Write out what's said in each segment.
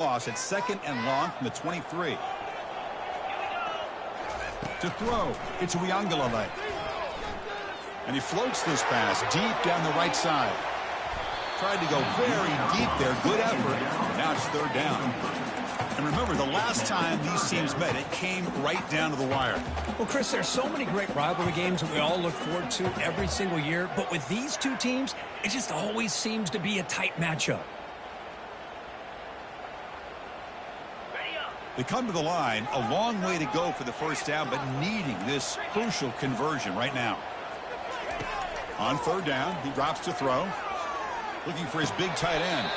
Loss at 2nd and long from the 23. To throw, it's Uiagalelei. And he floats this pass deep down the right side. Tried to go very deep there. Good effort. Now it's 3rd down. And remember, the last time these teams met, it came right down to the wire. Well, Chris, there's so many great rivalry games that we all look forward to every single year. But with these two teams, it just always seems to be a tight matchup. They come to the line, a long way to go for the first down, but needing this crucial conversion right now. On 3rd down, he drops to throw. Looking for his big tight end.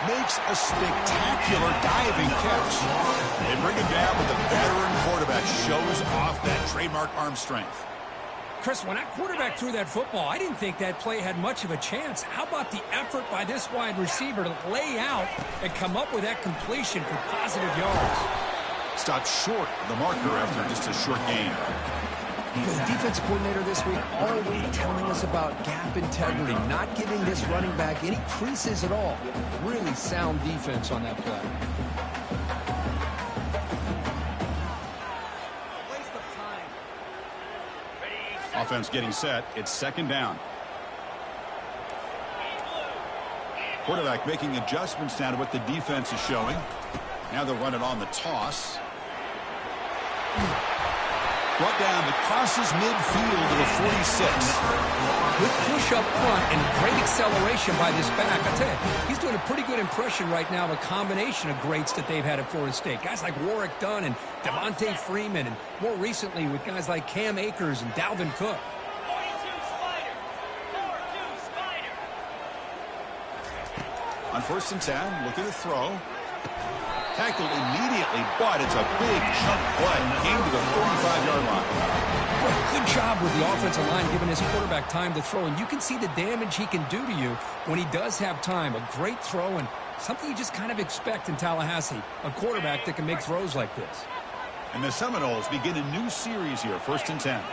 Makes a spectacular diving catch. They bring him down, but the veteran quarterback shows off that trademark arm strength. Chris, when that quarterback threw that football, I didn't think that play had much of a chance. How about the effort by this wide receiver to lay out and come up with that completion for positive yards? Stopped short of the marker after just a short gain. The defensive coordinator this week already telling us about gap integrity, not giving this running back any creases at all. Really sound defense on that play. Offense getting set. It's 2nd down. Quarterback making adjustments now to what the defense is showing. Now they'll run it on the toss. Brought down, but crosses midfield to the 46. Good push up front and great acceleration by this back. I tell you, he's doing a pretty good impression right now of a combination of greats that they've had at Florida State. Guys like Warwick Dunn and Devontae Freeman, and more recently with guys like Cam Akers and Dalvin Cook. On 1st and 10, looking to throw. Tackled immediately, but it's a big chunk play. Came to the 45-yard line. Good job with the offensive line giving his quarterback time to throw, and you can see the damage he can do to you when he does have time. A great throw and something you just kind of expect in Tallahassee, a quarterback that can make throws like this. And the Seminoles begin a new series here, 1st and 10.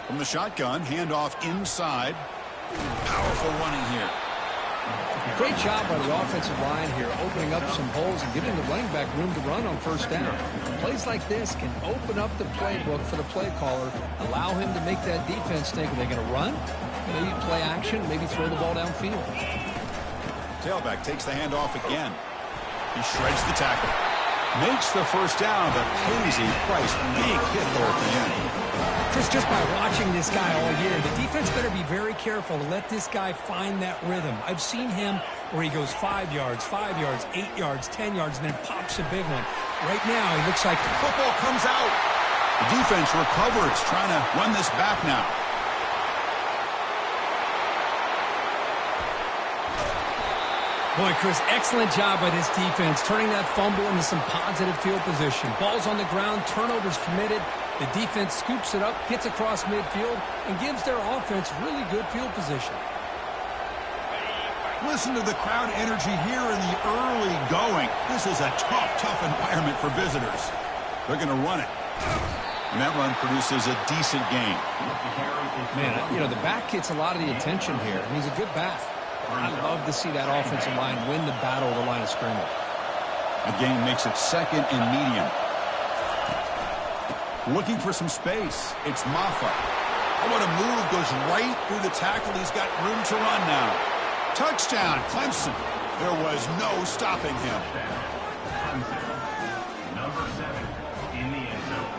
From the shotgun, handoff inside. Powerful running here. Great job by the offensive line here, opening up some holes and giving the running back room to run on 1st down. Plays like this can open up the playbook for the play caller, allow him to make that defense think, are they going to run? Maybe play action, maybe throw the ball downfield. Tailback takes the handoff again. He shreds the tackle. Makes the 1st down, but pays a price. Big hit there at the end. Chris, just by watching this guy all year, the defense better be very careful to let this guy find that rhythm. I've seen him where he goes 5 yards, 8 yards, 10 yards, and then pops a big one. Right now, he looks like the football comes out. The defense recovers, trying to run this back now. Boy, Chris, excellent job by this defense, turning that fumble into some positive field position. Ball's on the ground, turnovers committed. The defense scoops it up, gets across midfield, and gives their offense really good field position. Listen to the crowd energy here in the early going. This is a tough environment for visitors. They're going to run it. And that run produces a decent gain. Man, you know, the back gets a lot of the attention here, and he's a good back. I love to see that offensive line win the battle of the line of scrimmage. The gain makes it 2nd and medium. Looking for some space. It's Maffa. Oh, what a move. Goes right through the tackle. He's got room to run now. Touchdown, Clemson. There was no stopping him. Number 7 in the end zone.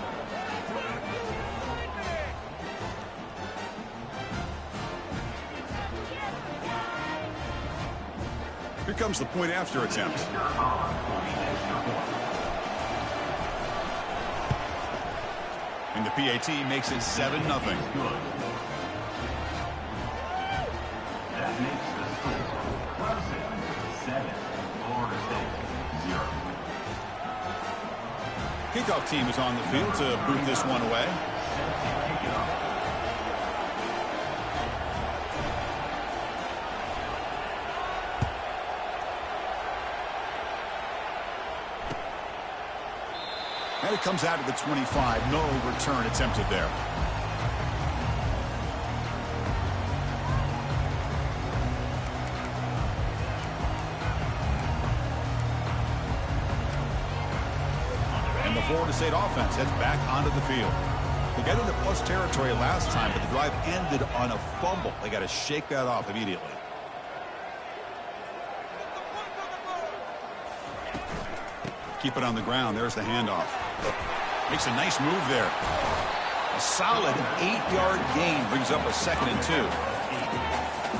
Here comes the point after attempt. And the PAT makes it 7-0. That makes the score Clemson 7, Florida State 0. Kickoff team is on the field to boot this one away. And it comes out of the 25. No return attempted there. Florida State offense heads back onto the field. They got into plus territory last time, but the drive ended on a fumble. They got to shake that off immediately. Keep it on the ground. There's the handoff. Makes a nice move there. A solid 8-yard gain brings up a 2nd and 2.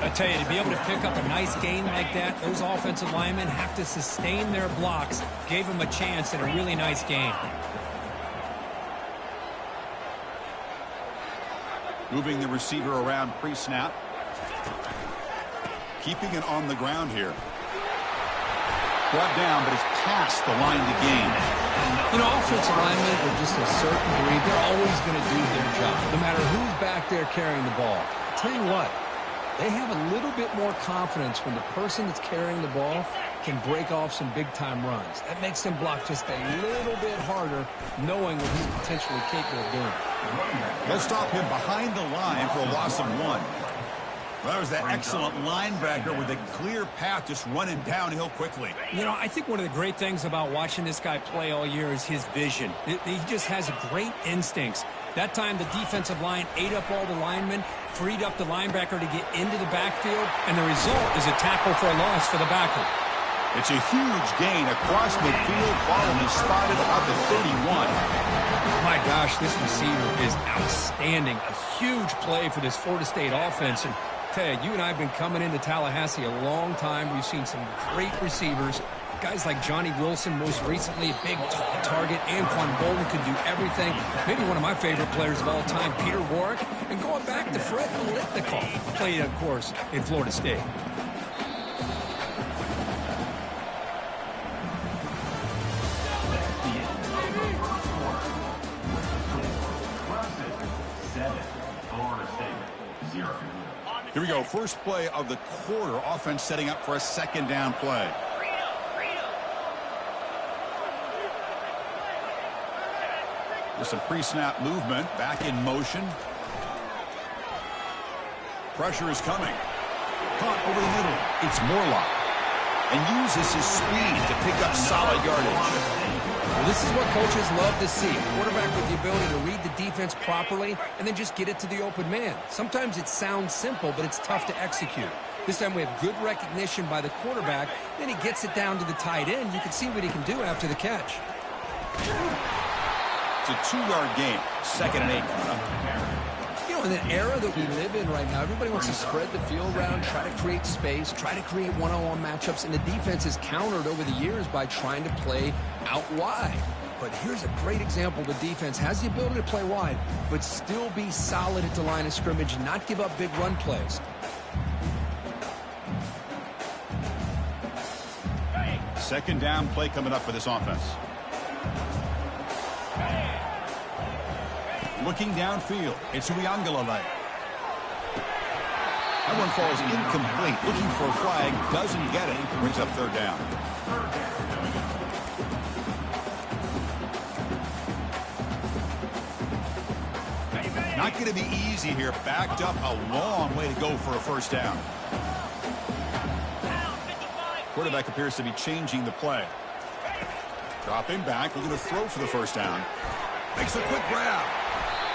I tell you, to be able to pick up a nice gain like that, those offensive linemen have to sustain their blocks. Gave them a chance at a really nice gain. Moving the receiver around pre-snap. Keeping it on the ground here. Brought down, but it's past the line to gain. You know, offensive linemen are just a certain breed. They're always going to do their job, no matter who's back there carrying the ball. I tell you what, they have a little bit more confidence when the person that's carrying the ball can break off some big-time runs. That makes them block just a little bit harder, knowing what he's potentially capable of doing. They'll stop him behind the line for a loss of 1. Well, that was that excellent linebacker with a clear path just running downhill quickly. You know, I think one of the great things about watching this guy play all year is his vision. He just has great instincts. That time, the defensive line ate up all the linemen, freed up the linebacker to get into the backfield, and the result is a tackle for a loss for the backer. It's a huge gain across midfield. Ball is spotted about the 31. My gosh, this receiver is outstanding. A huge play for this Florida State offense. And Ted, you and I have been coming into Tallahassee a long time. We've seen some great receivers. Guys like Johnny Wilson, most recently, a big, tall target. Anquan Bolden could do everything. Maybe one of my favorite players of all time, Peter Warrick. And going back to Fred Biletnikoff, played, of course, in Florida State. Here we go. First play of the quarter. Offense setting up for a 2nd down play. There's some pre-snap movement. Back in motion. Pressure is coming. Caught over the middle. It's Morlock. And uses his speed to pick up solid yardage. Well, this is what coaches love to see. A quarterback with the ability to read the defense properly and then just get it to the open man. Sometimes it sounds simple, but it's tough to execute. This time we have good recognition by the quarterback. Then he gets it down to the tight end. You can see what he can do after the catch. It's a 2-yard gain. 2nd and 8 coming up. You know, in the era that we live in right now, everybody wants to spread the field around, try to create space, try to create one-on-one matchups, and the defense is countered over the years by trying to play out wide. But here's a great example. The defense has the ability to play wide, but still be solid at the line of scrimmage and not give up big run plays. Second down play coming up for this offense. Looking downfield, it's Uiagalelei. That one falls incomplete. Looking for a flag, doesn't get it. Brings up 3rd down. Not going to be easy here. Backed up a long way to go for a 1st down. Quarterback appears to be changing the play. Dropping back, looking to throw for the 1st down. Makes a quick grab.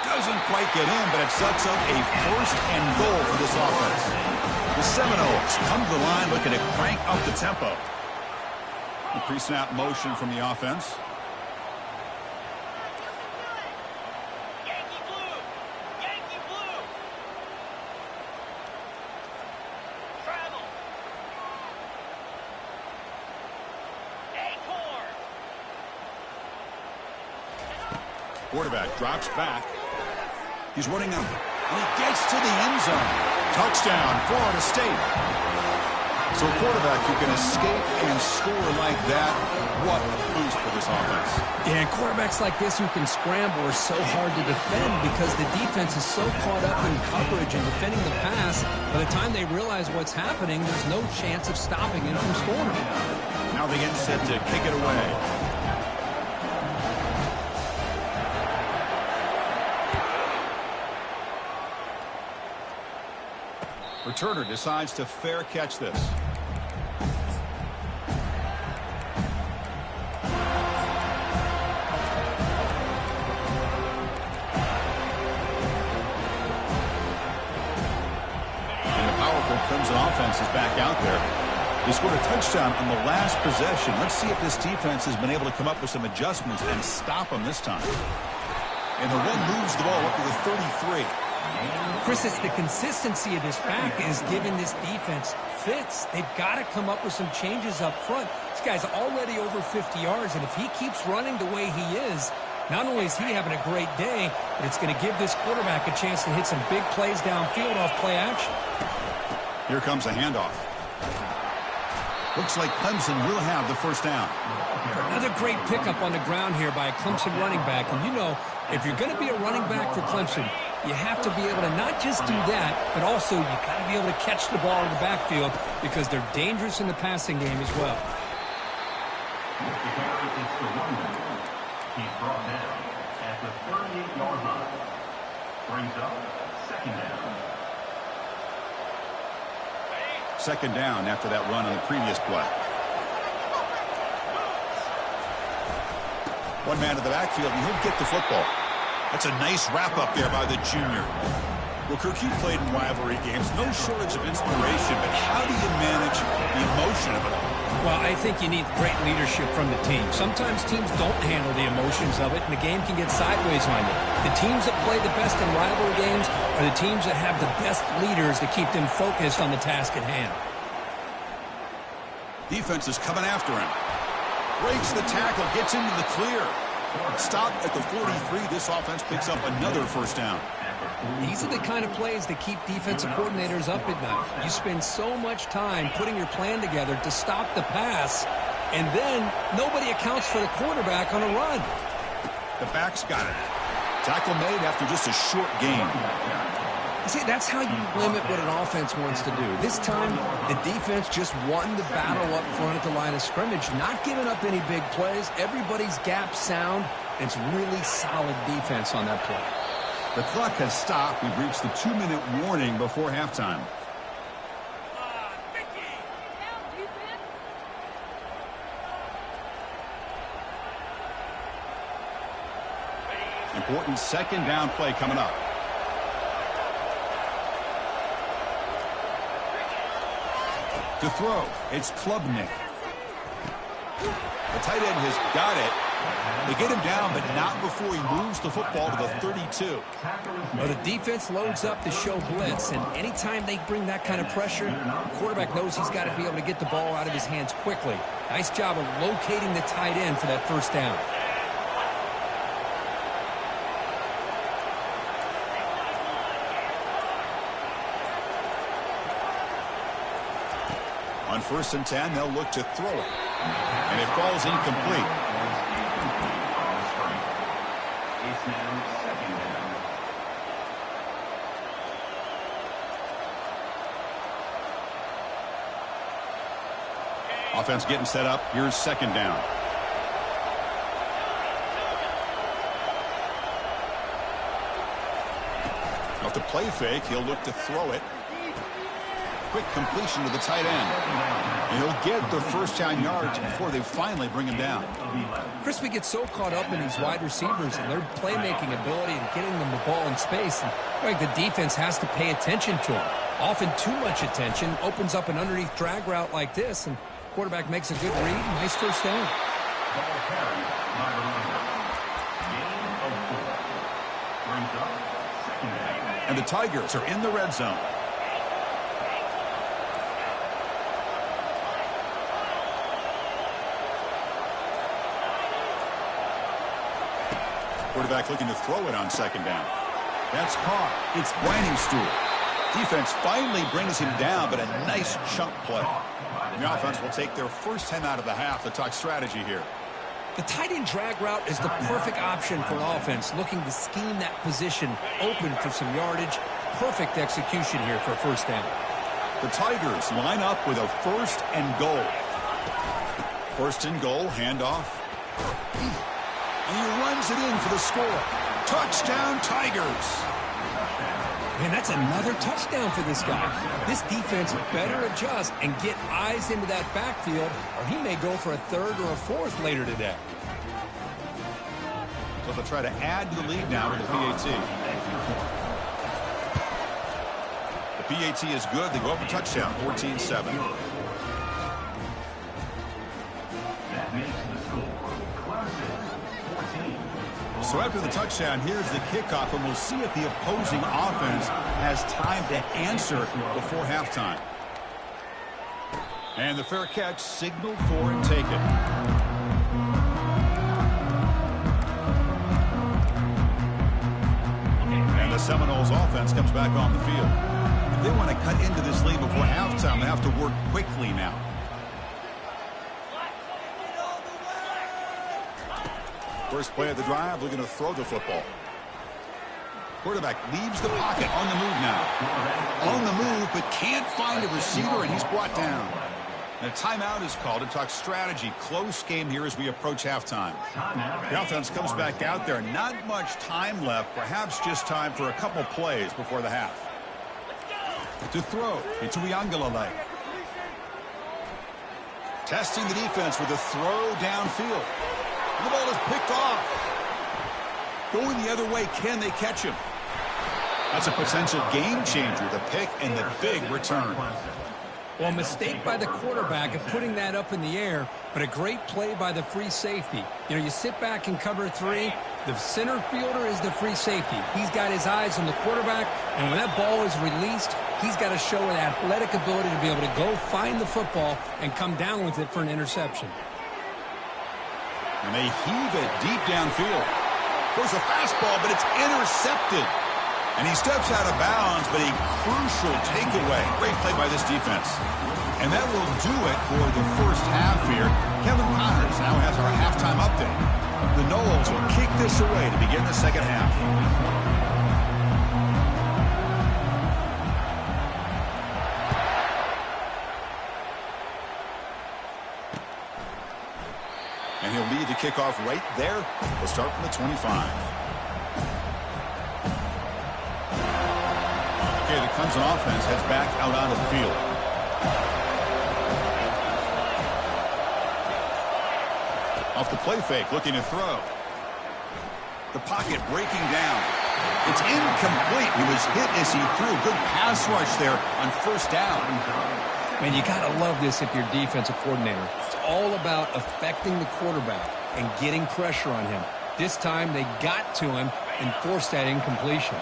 Doesn't quite get in, but it sets up a 1st and goal for this offense. The Seminoles come to the line looking to crank up the tempo. The pre-snap motion from the offense. Quarterback drops back. He's running up, and he gets to the end zone. Touchdown, Florida State. So a quarterback who can escape and score like that, what a boost for this offense. Yeah, and quarterbacks like this who can scramble are so hard to defend because the defense is so caught up in coverage and defending the pass. By the time they realize what's happening, there's no chance of stopping him from scoring. Now they get set to kick it away. Returner decides to fair catch this. Clemson offense is back out there. They scored a touchdown on the last possession. Let's see if this defense has been able to come up with some adjustments and stop them this time. And the one moves the ball up to the 33. Chris, it's the consistency of this back is giving this defense fits. They've got to come up with some changes up front. This guy's already over 50 yards, and if he keeps running the way he is, not only is he having a great day, but it's going to give this quarterback a chance to hit some big plays downfield off play action. Here comes a handoff. Looks like Clemson will have the first down. Another great pickup on the ground here by a Clemson running back. And you know, if you're going to be a running back for Clemson, you have to be able to not just do that, but also you got to be able to catch the ball in the backfield because they're dangerous in the passing game as well. He's brought down at the 38-yard line. Brings up second down. Second down after that run on the previous play. One man to the backfield, and he'll get the football. That's a nice wrap-up there by the junior. Well, Kirk, you played in rivalry games. No shortage of inspiration, but how do you manage the emotion of it all? Well, I think you need great leadership from the team. Sometimes teams don't handle the emotions of it, and the game can get sideways on you. The teams that play the best in rivalry games are the teams that have the best leaders to keep them focused on the task at hand. Defense is coming after him. Breaks the tackle, gets into the clear. Stop at the 43. This offense picks up another first down. These are the kind of plays that keep defensive coordinators up at night. You spend so much time putting your plan together to stop the pass, and then nobody accounts for the quarterback on a run. The back's got it. Tackle made after just a short gain. See, that's how you limit what an offense wants to do. This time, the defense just won the battle up front at the line of scrimmage, not giving up any big plays. Everybody's gap sound, and it's really solid defense on that play. The clock has stopped. We've reached the 2-minute warning before halftime. Important second down play coming up. To throw, it's Klubnik. The tight end has got it. They get him down, but not before he moves the football to the 32. Well, the defense loads up to show blitz, and anytime they bring that kind of pressure, the quarterback knows he's got to be able to get the ball out of his hands quickly. Nice job of locating the tight end for that first down. On 1st and 10, they'll look to throw it. And it falls incomplete. It's now second down. Offense getting set up. Here's second down. Off the play fake, he'll look to throw it. Quick completion to the tight end. And he'll get the first down yards before they finally bring him down. Chris, we get so caught up in these wide receivers and their playmaking ability and getting them the ball in space. And like the defense has to pay attention to them. Often too much attention opens up an underneath drag route like this, and quarterback makes a good read. Nice first down. Ball carried by the runner. Gain of 4. Brings up second down. And the Tigers are in the red zone. Quarterback looking to throw it on second down. That's caught. It's Stool. Defense finally brings him down, but a nice chunk play. The offense will take their first 10 out of the half to talk strategy here. The tight end drag route is the perfect option for an offense looking to scheme that position open for some yardage. Perfect execution here for a first down. The Tigers line up with a 1st and goal. 1st and goal, handoff. And he runs it in for the score. Touchdown, Tigers. Man, that's another touchdown for this guy. This defense better adjust and get eyes into that backfield, or he may go for a 3rd or a 4th later today. So they'll try to add to the lead now with the PAT. The PAT is good. They go up a touchdown, 14-7. That makes the score Clemson 14. So after the touchdown, here's the kickoff, and we'll see if the opposing offense has time to answer before halftime. And the fair catch signaled for and taken. And the Seminoles offense comes back on the field. If they want to cut into this lead before halftime, they have to work quickly now. First play of the drive, looking to throw the football. Quarterback leaves the pocket, on the move now. On the move, but can't find a receiver, and he's brought down. And a timeout is called to talk strategy. Close game here as we approach halftime. The offense comes back out there. Not much time left, perhaps just time for a couple plays before the half. To throw, it's Uiagalelei. Testing the defense with a throw downfield. The ball is picked off. Going the other way, can they catch him? That's a potential game changer, the pick and the big return. Well, a mistake by the quarterback of putting that up in the air, but a great play by the free safety. You know, you sit back and cover 3. The center fielder is the free safety. He's got his eyes on the quarterback, and when that ball is released, he's got to show an athletic ability to be able to go find the football and come down with it for an interception. And they heave it deep downfield. Goes a fastball, but it's intercepted. And he steps out of bounds, but a crucial takeaway. Great play by this defense. And that will do it for the first half here. Kevin Connors now has our halftime update. The Noles will kick this away to begin the second half. And he'll lead the kickoff right there. We'll start from the 25. Okay, the Clemson offense heads back out onto the field. Off the play fake, looking to throw. The pocket breaking down. It's incomplete. He was hit as he threw. Good pass rush there on first down. Man, you got to love this if you're defensive coordinator. It's all about affecting the quarterback and getting pressure on him. This time they got to him and forced that incompletion.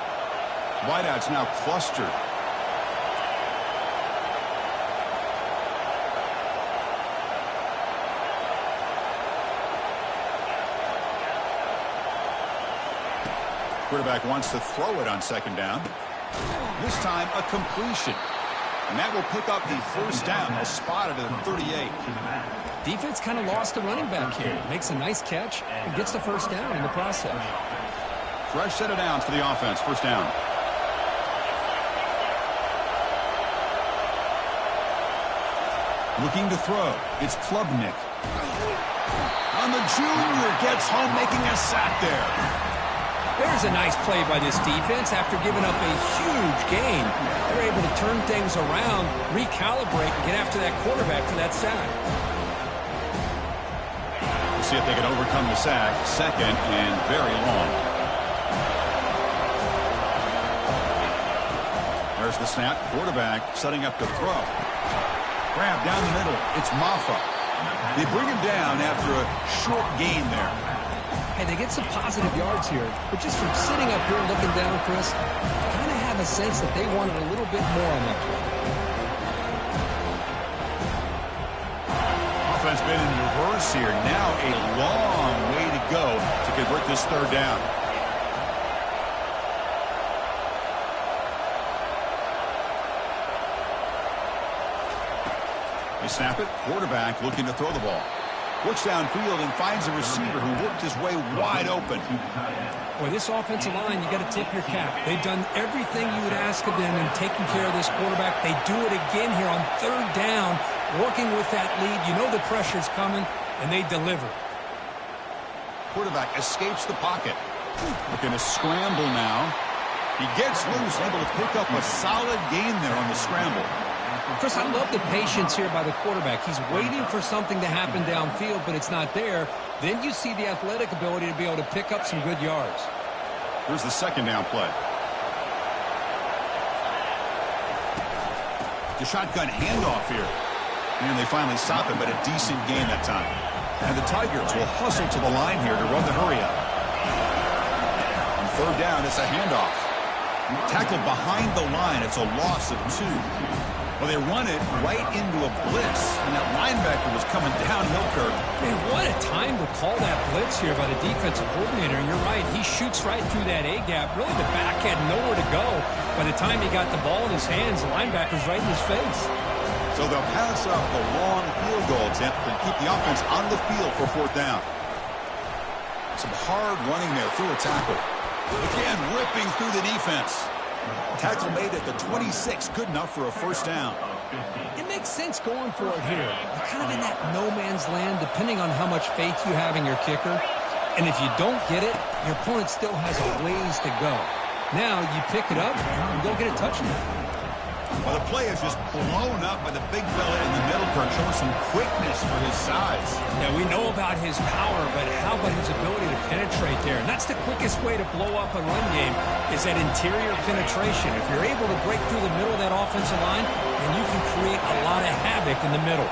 Wideouts now clustered. Quarterback wants to throw it on second down. This time a completion. And that will pick up the first down. They'll spot it at the 38. Defense kind of lost the running back here. Makes a nice catch and gets the first down in the process. Fresh set of downs for the offense. First down. Looking to throw. It's Klubnik. On the junior, gets home, making a sack there. There's a nice play by this defense after giving up a huge gain. They're able to turn things around, recalibrate, and get after that quarterback for that sack. We'll see if they can overcome the sack. Second and very long. There's the snap. Quarterback setting up to throw. Grab down the middle. It's Maffa. They bring him down after a short gain there. Hey, they get some positive yards here, but just from sitting up here looking down, Chris, I kind of have a sense that they wanted a little bit more on that play. Offense been in reverse here. Now a long way to go to convert this third down. They snap it. Quarterback looking to throw the ball. Looks downfield and finds a receiver who worked his way wide open. Boy, this offensive line, you got to tip your cap. They've done everything you would ask of them in taking care of this quarterback. They do it again here on third down, working with that lead. You know the pressure's coming, and they deliver. Quarterback escapes the pocket. Looking to scramble now. He gets loose, able to pick up a solid gain there on the scramble. Chris, I love the patience here by the quarterback. He's waiting for something to happen downfield, but it's not there. Then you see the athletic ability to be able to pick up some good yards. Here's the second down play. The shotgun handoff here. And they finally stop it, but a decent gain that time. And the Tigers will hustle to the line here to run the hurry up. On third down, it's a handoff. Tackled behind the line. It's a loss of 2. Well, they run it right into a blitz, and that linebacker was coming downhill curve. Man, what a time to call that blitz here by the defensive coordinator. And you're right, he shoots right through that A-gap. Really, the back had nowhere to go. By the time he got the ball in his hands, the linebacker's right in his face. So they'll pass up the long field goal attempt and keep the offense on the field for fourth down. Some hard running there through a tackle. Again, ripping through the defense. Tackle made at the 26, good enough for a first down. It makes sense going for it here. You're kind of in that no man's land, depending on how much faith you have in your kicker. And if you don't get it, your opponent still has a ways to go. Now you pick it up and go get a touchdown. Well, the play is just blown up by the big fella in the middle, Kirk, showing some quickness for his size. Yeah, we know about his power, but how about his ability to penetrate there? And that's the quickest way to blow up a run game is that interior penetration. If you're able to break through the middle of that offensive line, then you can create a lot of havoc in the middle.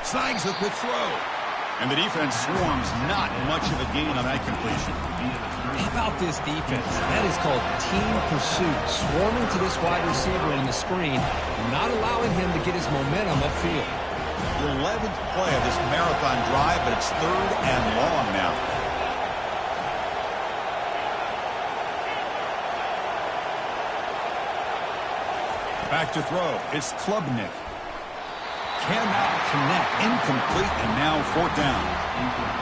Snags the quick throw. And the defense swarms, not much of a gain on that completion. How about this defense? That is called team pursuit. Swarming to this wide receiver in the screen, not allowing him to get his momentum upfield. The 11th play of this marathon drive, but it's third and long now. Back to throw. It's Klubnik. Cannot connect. Incomplete, and now fourth down.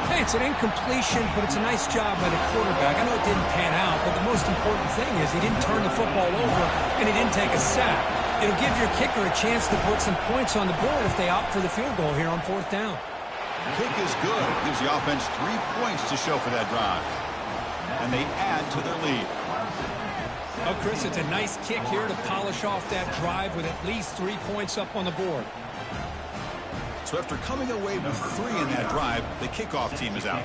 Hey, it's an incompletion, but it's a nice job by the quarterback. I know it didn't pan out, but the most important thing is he didn't turn the football over, and he didn't take a sack. It'll give your kicker a chance to put some points on the board if they opt for the field goal here on fourth down. Kick is good. Gives the offense 3 points to show for that drive. And they add to their lead. Oh, Chris, it's a nice kick here to polish off that drive with at least 3 points up on the board. So after coming away with 3 in that drive, the kickoff team is out.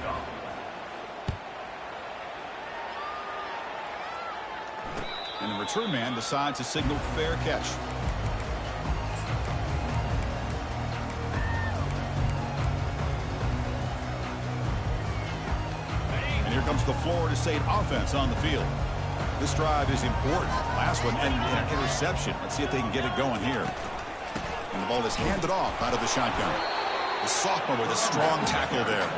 And the return man decides to signal fair catch. And here comes the Florida State offense on the field. This drive is important. Last one ended in an interception. Let's see if they can get it going here. And the ball is handed off out of the shotgun. The sophomore with a strong tackle there.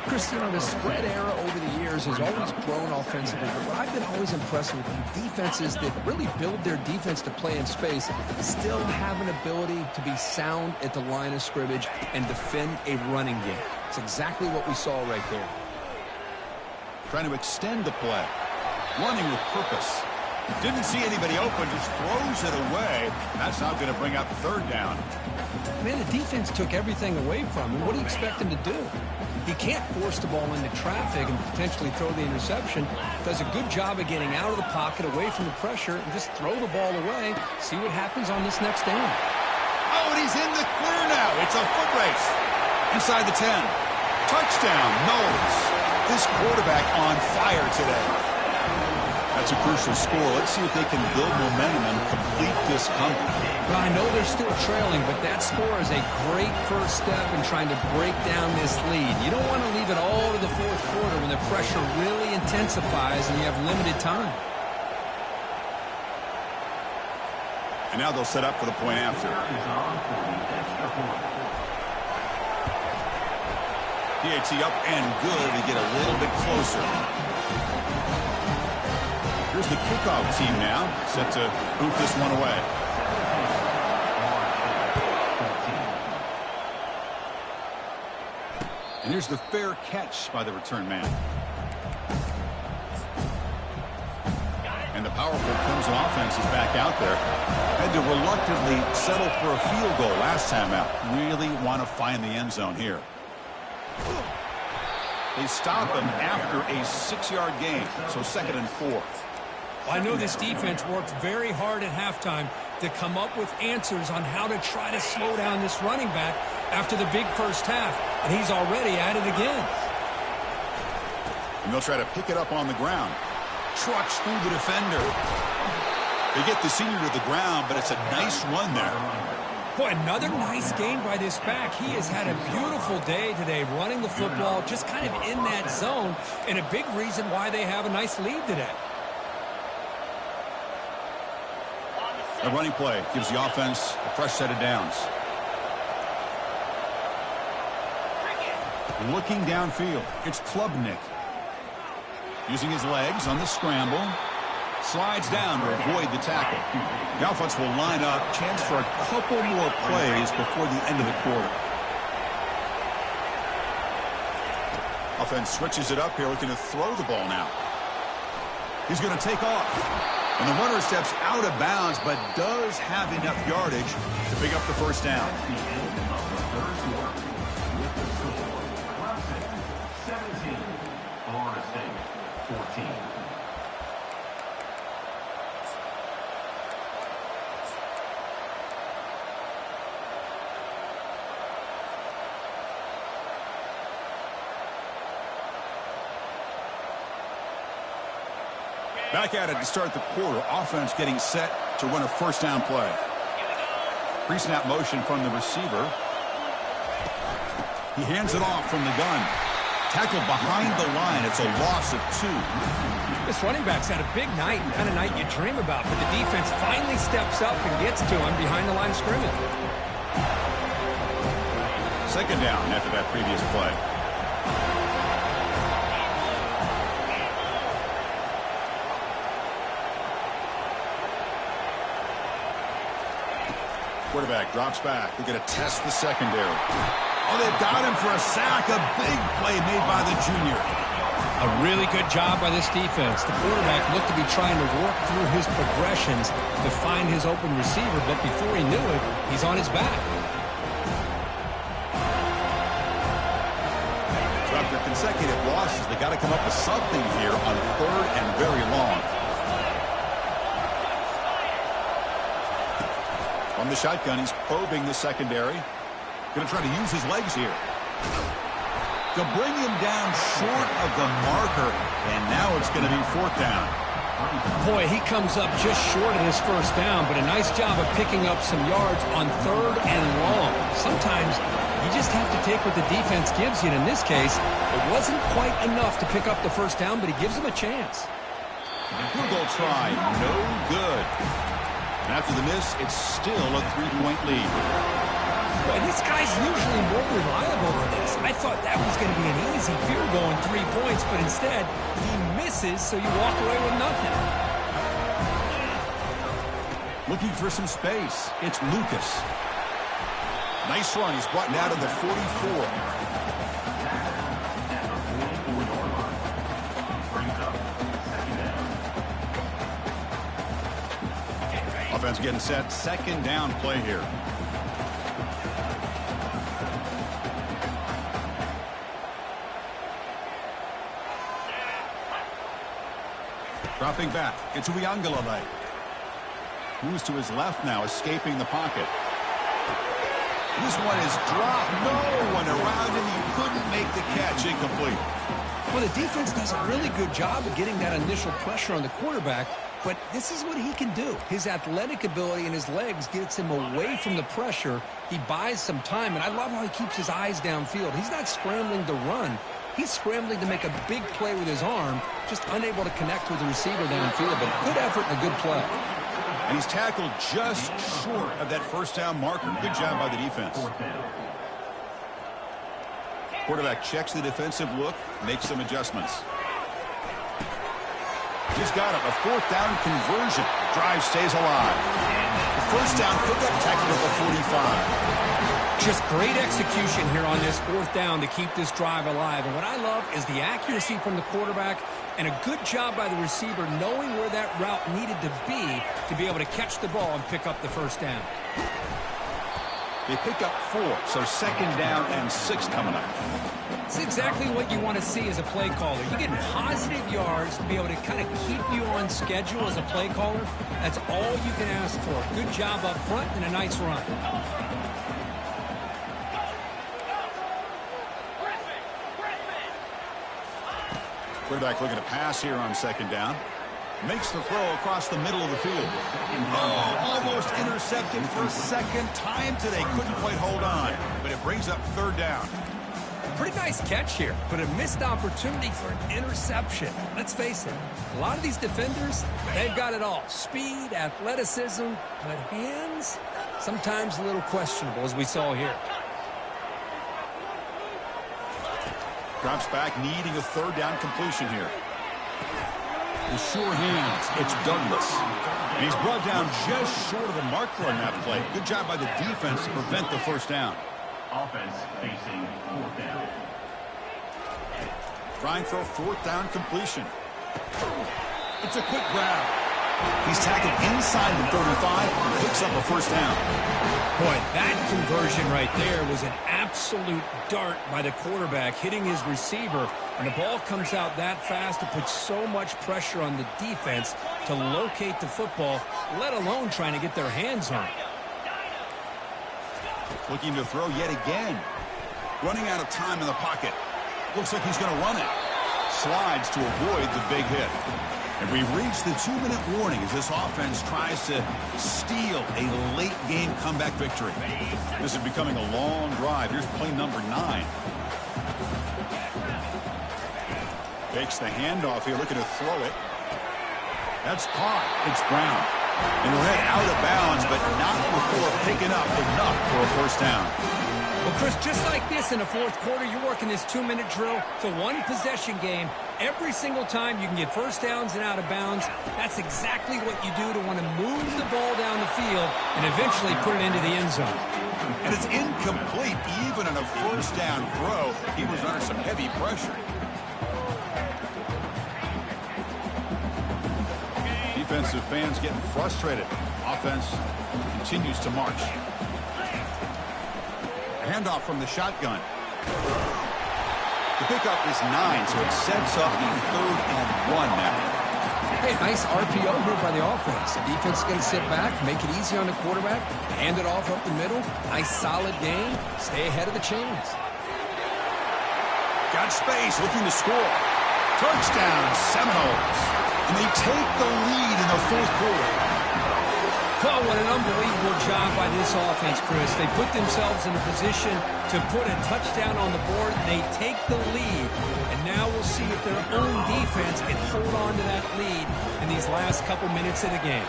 Chris, you know, the spread era over the years has always grown offensively, but what I've been always impressed with defenses that really build their defense to play in space still have an ability to be sound at the line of scrimmage and defend a running game. It's exactly what we saw right there. Trying to extend the play. Running with purpose. Didn't see anybody open, just throws it away. That's not going to bring up third down. Man, the defense took everything away from him. What do you expect him to do? He can't force the ball into traffic and potentially throw the interception. Does a good job of getting out of the pocket, away from the pressure, and just throw the ball away. See what happens on this next down. Oh, and he's in the clear now. It's a foot race. Inside the 10. Touchdown, Knowles. This quarterback on fire today. That's a crucial score. Let's see if they can build momentum and complete this comeback. Well, I know they're still trailing, but that score is a great first step in trying to break down this lead. You don't want to leave it all to the fourth quarter when the pressure really intensifies and you have limited time. And now they'll set up for the point after. PAT up and good to get a little bit closer. Here's the kickoff team now, set to boot this one away. And here's the fair catch by the return man. And the powerful Clemson offense is back out there. Had to reluctantly settle for a field goal last time out. Really want to find the end zone here. They stop him after a 6-yard gain, so 2nd and 4. I know this defense worked very hard at halftime to come up with answers on how to try to slow down this running back after the big first half, and he's already at it again. And they'll try to pick it up on the ground. Trucks through the defender. They get the senior to the ground, but it's a nice run there. Boy, another nice gain by this back. He has had a beautiful day today running the football, just kind of in that zone, and a big reason why they have a nice lead today. The running play gives the offense a fresh set of downs. Looking downfield, it's Klubnik. Using his legs on the scramble. Slides down to avoid the tackle. The offense will line up. Chance for a couple more plays before the end of the quarter. Offense switches it up here, looking to throw the ball now. He's going to take off. And the runner steps out of bounds, but does have enough yardage to pick up the first down. Clemson 17, Florida State 14. Back at it to start the quarter. Offense getting set to run a first down play. Pre-snap motion from the receiver. He hands it off from the gun. Tackled behind the line. It's a loss of 2. This running back's had a big night, the kind of night you dream about, but the defense finally steps up and gets to him behind the line of scrimmage. Second down after that previous play. Quarterback drops back. They're going to test the secondary. Oh, they've got him for a sack. A big play made by the junior. A really good job by this defense. The quarterback looked to be trying to work through his progressions to find his open receiver, but before he knew it, he's on his back. So after consecutive losses, they got to come up with something here on 3rd and very long. From the shotgun, he's probing the secondary. Going to try to use his legs here. To bring him down short of the marker, and now it's going to be 4th down. Boy, he comes up just short of his first down, but a nice job of picking up some yards on 3rd and long. Sometimes you just have to take what the defense gives you, and in this case, it wasn't quite enough to pick up the first down, but he gives him a chance. Field goal try, no good. And after the miss, it's still a 3-point lead. Boy, this guy's usually more reliable than this. I thought that was going to be an easy field goal in 3 points, but instead, he misses, so you walk away with nothing. Looking for some space. It's Lucas. Nice run. He's brought down to the 44. Offense getting set. Second down play here. Dropping back. It's Uiagalelei. Who's to his left now, escaping the pocket. This one is dropped. No one around him. He couldn't make the catch. Incomplete. Well, the defense does a really good job of getting that initial pressure on the quarterback, but this is what he can do. His athletic ability and his legs gets him away from the pressure. He buys some time, and I love how he keeps his eyes downfield. He's not scrambling to run. He's scrambling to make a big play with his arm, just unable to connect with the receiver downfield, but good effort and a good play. And he's tackled just short of that first down marker. Good job by the defense. Quarterback checks the defensive look, makes some adjustments. He's got it, a 4th down conversion. Drive stays alive. The first down pickup, tackled at the 45. Just great execution here on this 4th down to keep this drive alive. And what I love is the accuracy from the quarterback and a good job by the receiver knowing where that route needed to be able to catch the ball and pick up the first down. They pick up 4, so second down and 6 coming up. It's exactly what you want to see as a play caller. You get positive yards to be able to kind of keep you on schedule as a play caller. That's all you can ask for. Good job up front and a nice run. Quarterback looking to pass here on second down. Makes the throw across the middle of the field. Oh, almost intercepted for a second time today. Couldn't quite hold on, but it brings up third down. Pretty nice catch here, but a missed opportunity for an interception. Let's face it, a lot of these defenders, they've got it all. Speed, athleticism, but hands, sometimes a little questionable, as we saw here. Drops back, needing a third down completion here. The sure hands, it's Douglas. And he's brought down just short of the marker on that play. Good job by the defense to prevent the first down. Offense facing fourth down. Trying for a fourth down completion. It's a quick grab. He's tackled inside the 35 and picks up a first down. Boy, that conversion right there was an absolute dart by the quarterback, hitting his receiver. And the ball comes out that fast to put so much pressure on the defense to locate the football, let alone trying to get their hands on it. Looking to throw yet again. Running out of time in the pocket. Looks like he's going to run it. Slides to avoid the big hit. And we've reached the 2-minute warning as this offense tries to steal a late game comeback victory. This is becoming a long drive. Here's play number 9. Takes the handoff here, looking to throw it. That's caught. It's Brown. And he'll head out of bounds, but not before picking up enough for a first down. Well, Chris, just like this in the fourth quarter, you're working this 2-minute drill. It's a one-possession game. Every single time you can get first downs and out of bounds, that's exactly what you do to want to move the ball down the field and eventually put it into the end zone. And it's incomplete even on a first down throw. He was under some heavy pressure. Defensive fans getting frustrated. Offense continues to march. Handoff from the shotgun. The pickup is 9, so it sets up the 3rd and 1 now. Hey, nice RPO here by the offense. The defense is going to sit back, make it easy on the quarterback, hand it off up the middle. Nice solid game. Stay ahead of the chains. Got space, looking to score. Touchdown, Seminoles. And they take the lead in the fourth quarter. Oh, what an unbelievable job by this offense, Chris. They put themselves in a position to put a touchdown on the board. They take the lead, and now we'll see if their own defense can hold on to that lead in these last couple minutes of the game.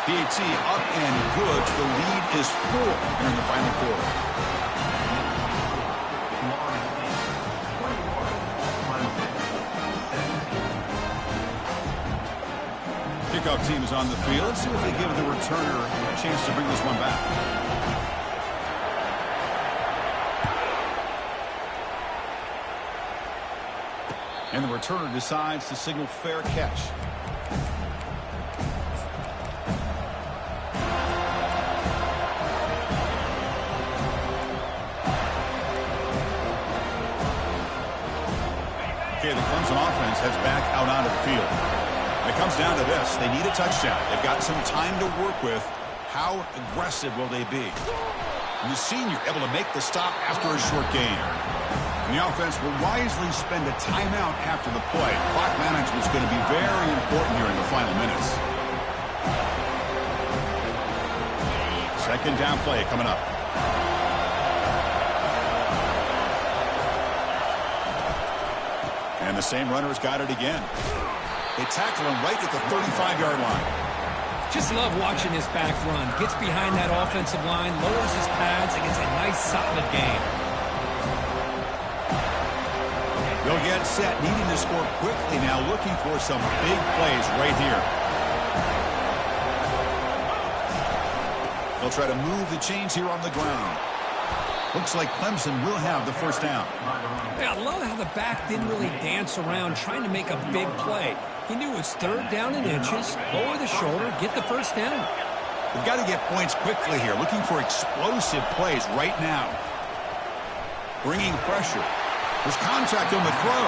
PAT up and good. The lead is 4 here in the final quarter. Kickoff team is on the field. Let's see if they give the returner a chance to bring this one back. And the returner decides to signal fair catch. Okay, the Clemson offense heads back out onto the field. It comes down to this. They need a touchdown. They've got some time to work with. How aggressive will they be? And the senior able to make the stop after a short gain. And the offense will wisely spend a timeout after the play. Clock management is going to be very important here in the final minutes. Second down play coming up. And the same runner's got it again. They tackle him right at the 35-yard line. Just love watching this back run. Gets behind that offensive line, lowers his pads, and gets a nice solid gain. They'll get set, needing to score quickly now, looking for some big plays right here. They'll try to move the chains here on the ground. Looks like Clemson will have the first down. Yeah, I love how the back didn't really dance around trying to make a big play. He knew it was 3rd down in inches, lower the shoulder, get the first down. They've got to get points quickly here, looking for explosive plays right now. Bringing pressure. There's contact on the throw.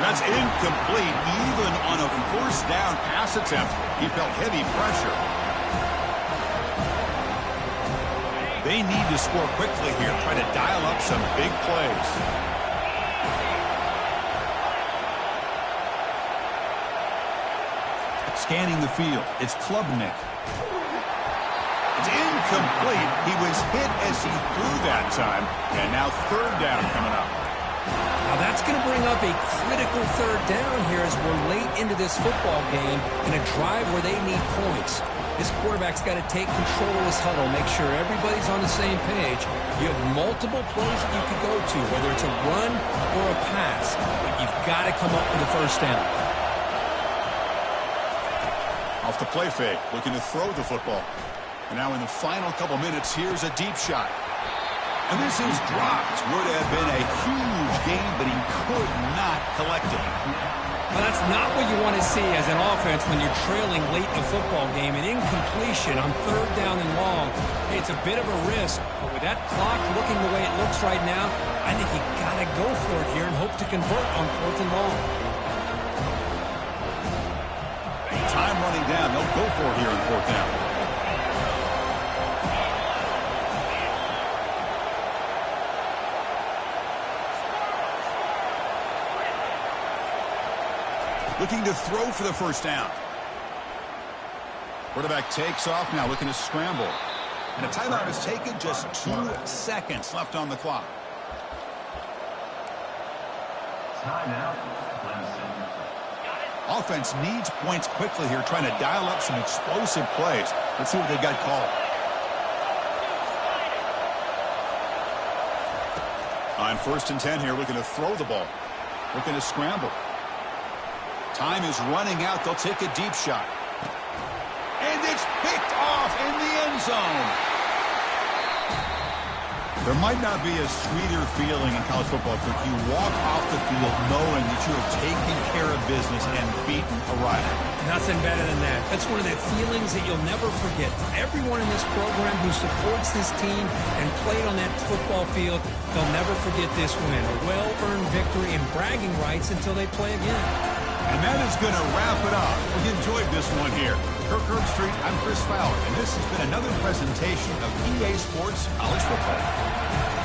That's incomplete. Even on a first down pass attempt, he felt heavy pressure. They need to score quickly here, try to dial up some big plays. Scanning the field, it's Klubnik. It's incomplete. He was hit as he threw that time. And now third down coming up. Now that's going to bring up a critical third down here as we're late into this football game in a drive where they need points. This quarterback's got to take control of this huddle, make sure everybody's on the same page. You have multiple plays that you could go to, whether it's a run or a pass, but you've got to come up with a first down. Off the play fake, looking to throw the football. And now in the final couple minutes, here's a deep shot. And this is dropped. Would have been a huge gain, but he could not collect it. Well, that's not what you want to see as an offense when you're trailing late in a football game. An incompletion on third down and long. It's a bit of a risk, but with that clock looking the way it looks right now, I think you got to go for it here and hope to convert on fourth and long. Time running down. They'll go for it here in fourth down. Looking to throw for the first down. Quarterback takes off now, looking to scramble. And a timeout is taken, just 2 seconds left on the clock. Timeout, Clemson. Offense needs points quickly here, trying to dial up some explosive plays. Let's see what they got called. On 1st and 10 here, looking to throw the ball. Looking to scramble. Time is running out. They'll take a deep shot. And it's picked off in the end zone. There might not be a sweeter feeling in college football, Cook. You walk off the field knowing that you have taken care of business and beaten a rival. Nothing better than that. That's one of the feelings that you'll never forget. Everyone in this program who supports this team and played on that football field, they'll never forget this win. A well-earned victory and bragging rights until they play again. And that is going to wrap it up. We enjoyed this one here. Kirk Herbstreit, I'm Chris Fowler, and this has been another presentation of EA Sports College Football.